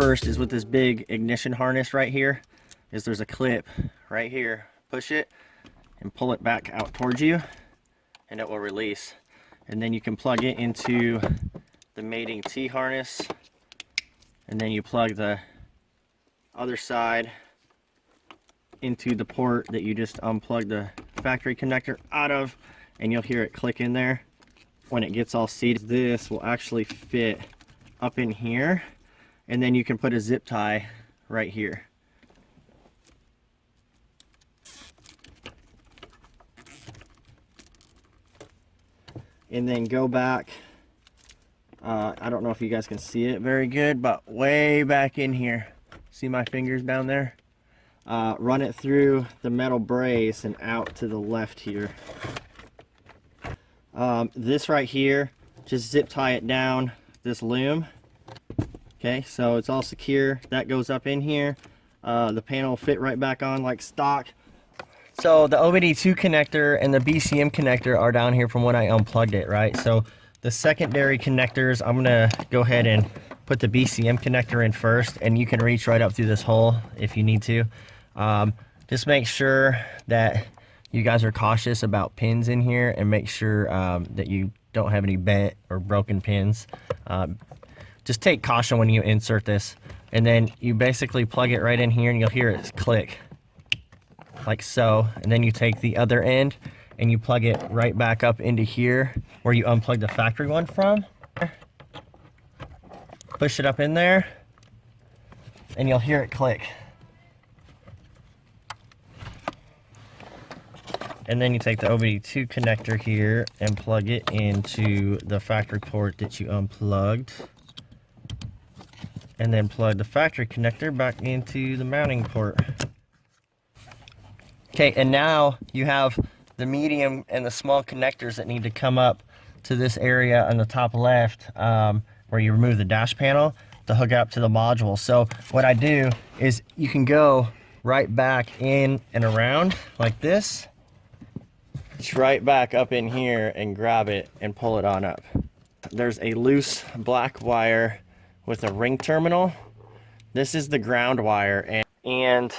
first is with this big ignition harness right here, is there's a clip right here. Push it and pull it back out towards you and it will release. And then you can plug it into the mating T harness, and then you plug the other side into the port that you just unplugged the factory connector out of, and you'll hear it click in there. When it gets all seated, this will actually fit up in here, and then you can put a zip tie right here. And then go back, I don't know if you guys can see it very good, but way back in here, see my fingers down there? Run it through the metal brace and out to the left here. This right here, just zip tie it down this loom. Okay, so it's all secure. That goes up in here. The panel will fit right back on like stock. So the OBD2 connector and the BCM connector are down here from when I unplugged it, right? So the secondary connectors, I'm gonna go ahead and put the BCM connector in first, and you can reach right up through this hole if you need to. Just make sure that you guys are cautious about pins in here, and make sure that you don't have any bent or broken pins. Just take caution when you insert this, and then you basically plug it right in here and you'll hear it click like so. And then you take the other end and you plug it right back up into here where you unplugged the factory one from. Push it up in there and you'll hear it click. And then you take the OBD2 connector here and plug it into the factory port that you unplugged. And then plug the factory connector back into the mounting port. Okay, and now you have the medium and the small connectors that need to come up to this area on the top left, where you remove the dash panel to hook up to the module. So what I do is you can go right back in and around like this. It's right back up in here and grab it and pull it on up. There's a loose black wire with a ring terminal. This is the ground wire, and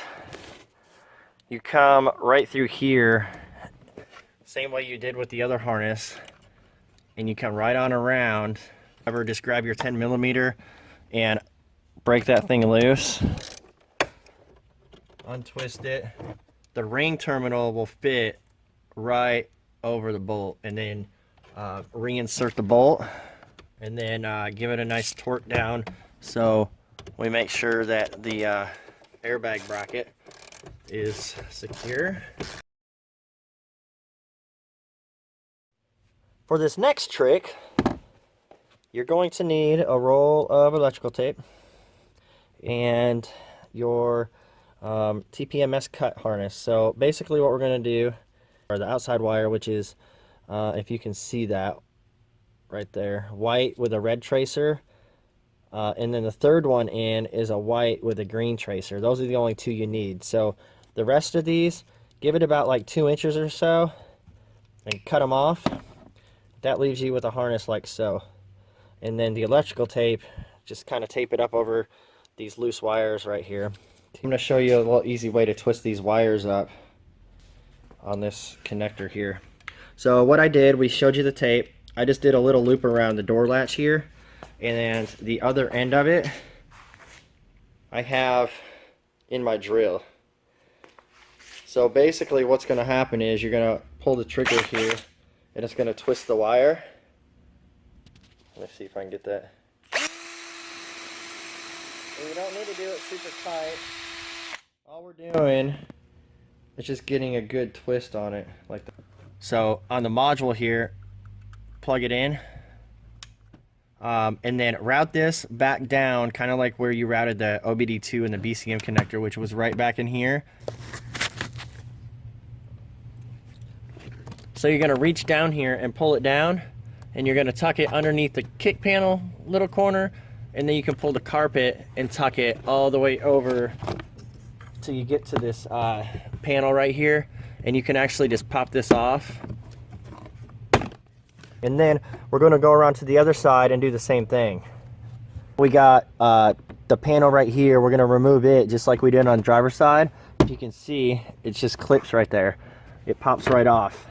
you come right through here, same way you did with the other harness, and you come right on around. Just grab your 10mm and break that thing loose, untwist it. The ring terminal will fit right over the bolt, and then reinsert the bolt, and then give it a nice torque down so we make sure that the airbag bracket is secure. For this next trick, you're going to need a roll of electrical tape and your TPMS cut harness. So basically what we're going to do, or the outside wire, which is, if you can see that right there, white with a red tracer, and then the third one in is a white with a green tracer. Those are the only two you need. So the rest of these, give it about like 2 inches or so and cut them off. That leaves you with a harness like so. And then the electrical tape, just kind of tape it up over these loose wires right here. I'm going to show you a little easy way to twist these wires up on this connector here. So what I did, we showed you the tape. I just did a little loop around the door latch here, and the other end of it I have in my drill. So basically what's going to happen is you're going to pull the trigger here, and it's going to twist the wire. Let me see if I can get that. And you don't need to do it super tight. All we're doing is just getting a good twist on it like that. So on the module here, plug it in, and then route this back down, kind of like where you routed the OBD2 and the BCM connector, which was right back in here. So you're going to reach down here and pull it down, and you're going to tuck it underneath the kick panel little corner, and then you can pull the carpet and tuck it all the way over till you get to this panel right here, and you can actually just pop this off. And then we're going to go around to the other side and do the same thing. We got the panel right here, we're going to remove it just like we did on the driver's side. If you can see, it just clips right there. It pops right off.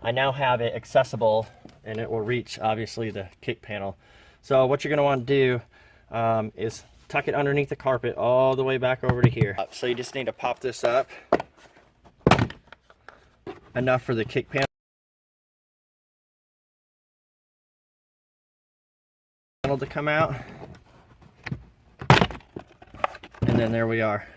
I now have it accessible, and it will reach, obviously, the kick panel. So what you're going to want to do is tuck it underneath the carpet all the way back over to here. So you just need to pop this up enough for the kick panel to come out. And then there we are.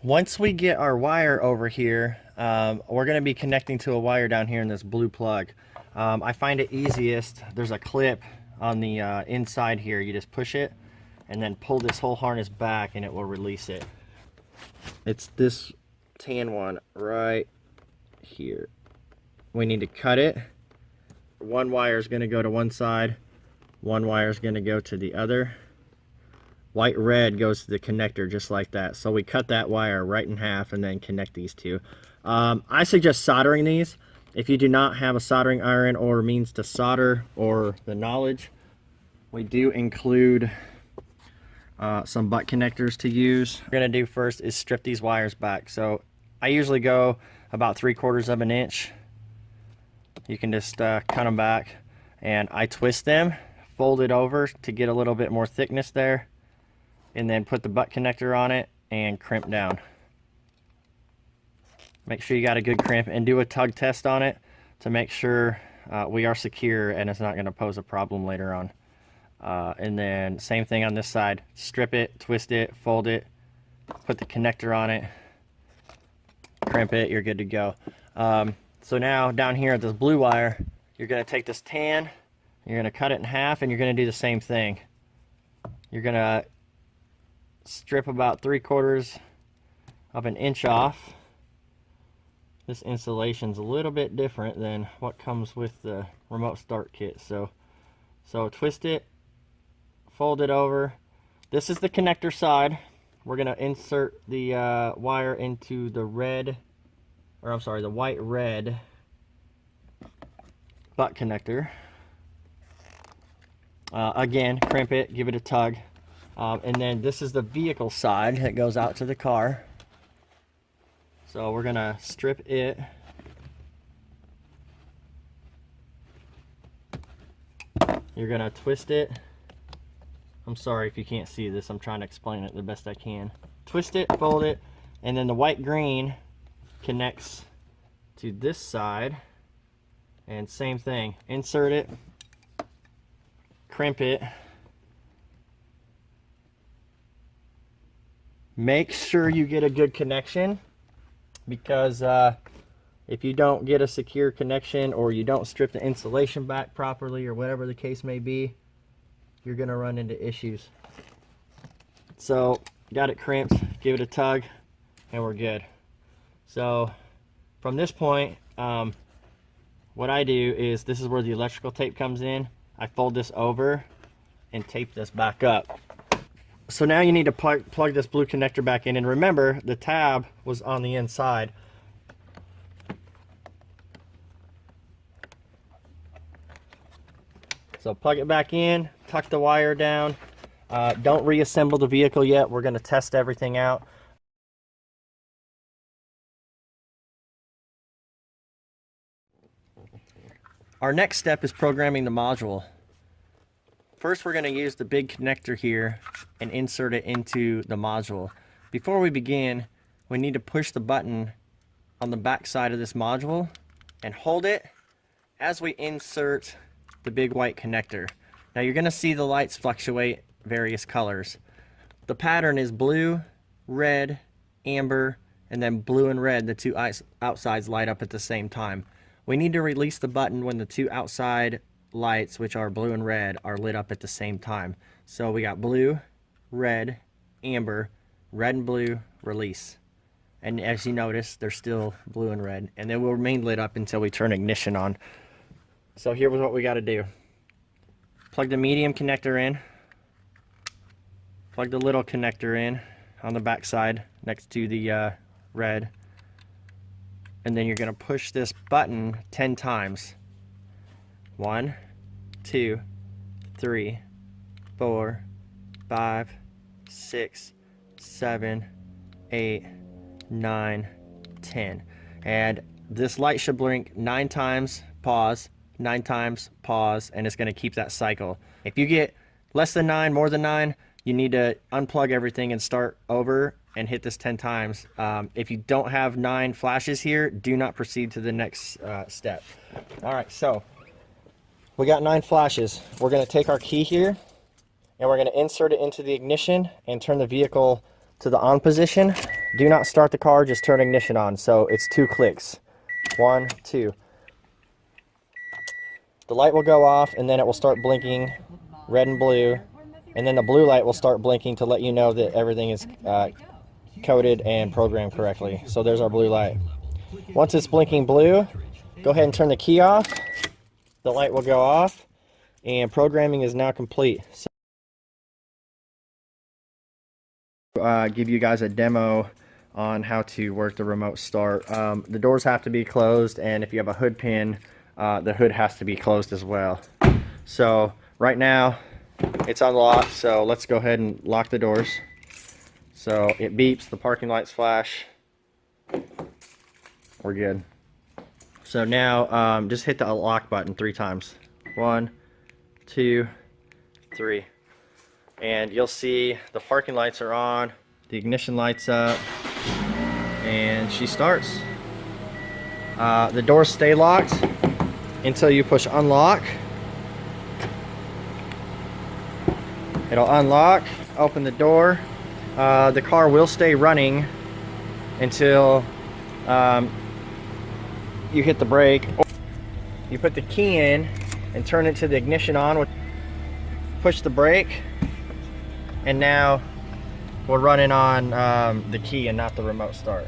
Once we get our wire over here, we're going to be connecting to a wire down here in this blue plug. I find it easiest, there's a clip on the inside here. You just push it and then pull this whole harness back and it will release it. It's this tan one right here. We need to cut it. One wire is going to go to one side, one wire is going to go to the other. White red goes to the connector just like that. So we cut that wire right in half and then connect these two. I suggest soldering these. If you do not have a soldering iron or means to solder or the knowledge, we do include some butt connectors to use. What we're going to do first is strip these wires back. So I usually go about 3/4 of an inch. You can just cut them back, and I twist them, fold it over to get a little bit more thickness there, and then put the butt connector on it and crimp down. Make sure you got a good crimp and do a tug test on it to make sure we are secure and it's not going to pose a problem later on. And then same thing on this side. Strip it, twist it, fold it, put the connector on it, crimp it, you're good to go. So now down here at this blue wire, you're going to take this tan, you're going to cut it in half, and you're going to do the same thing. You're going to strip about 3/4 of an inch off. This insulation's a little bit different than what comes with the remote start kit. So twist it, fold it over. This is the connector side. We're gonna insert the wire into the the white red butt connector. Again, crimp it, give it a tug. And then this is the vehicle side that goes out to the car. So we're gonna strip it. You're gonna twist it. I'm sorry if you can't see this, I'm trying to explain it the best I can. Twist it, fold it, and then the white green connects to this side. And same thing, insert it, crimp it. Make sure you get a good connection, because if you don't get a secure connection or you don't strip the insulation back properly or whatever the case may be, you're going to run into issues. So got it crimped, give it a tug, and we're good. So from this point, what I do is, this is where the electrical tape comes in. I fold this over and tape this back up. So now you need to plug this blue connector back in, and remember the tab was on the inside. So plug it back in, tuck the wire down. Don't reassemble the vehicle yet. We're going to test everything out. Our next step is programming the module. First, we're going to use the big connector here and insert it into the module. Before we begin, we need to push the button on the back side of this module and hold it as we insert the big white connector. Now you're going to see the lights fluctuate various colors. The pattern is blue, red, amber, and then blue and red. The two outsides light up at the same time. We need to release the button when the two outside lights, which are blue and red, are lit up at the same time. So we got blue, red, amber, red and blue, release. And as you notice, they're still blue and red, and they will remain lit up until we turn ignition on. So here's what we got to do. Plug the medium connector in, plug the little connector in on the back side next to the red, and then you're going to push this button 10 times. 1, 2, 3, 4, 5, 6, 7, 8, 9, 10. And this light should blink 9 times, pause, 9 times, pause, and it's going to keep that cycle. If you get less than 9, more than 9, you need to unplug everything and start over and hit this 10 times. If you don't have 9 flashes here, do not proceed to the next step. All right, so we got 9 flashes. We're going to take our key here and we're going to insert it into the ignition and turn the vehicle to the on position. Do not start the car, just turn ignition on. So it's 2 clicks. 1, 2. The light will go off and then it will start blinking red and blue, and then the blue light will start blinking to let you know that everything is coded and programmed correctly. So there's our blue light. Once it's blinking blue, go ahead and turn the key off. The light will go off and programming is now complete. So, give you guys a demo on how to work the remote start. The doors have to be closed, and if you have a hood pin, the hood has to be closed as well. So right now it's unlocked, so let's go ahead and lock the doors. So it beeps, the parking lights flash, we're good. So now just hit the lock button 3 times. 1, 2, 3. And you'll see the parking lights are on, the ignition lights up, and she starts. The doors stay locked until you push unlock. It'll unlock, open the door. The car will stay running until you hit the brake. You put the key in and turn it to the ignition on. Push the brake, and now we're running on the key and not the remote start.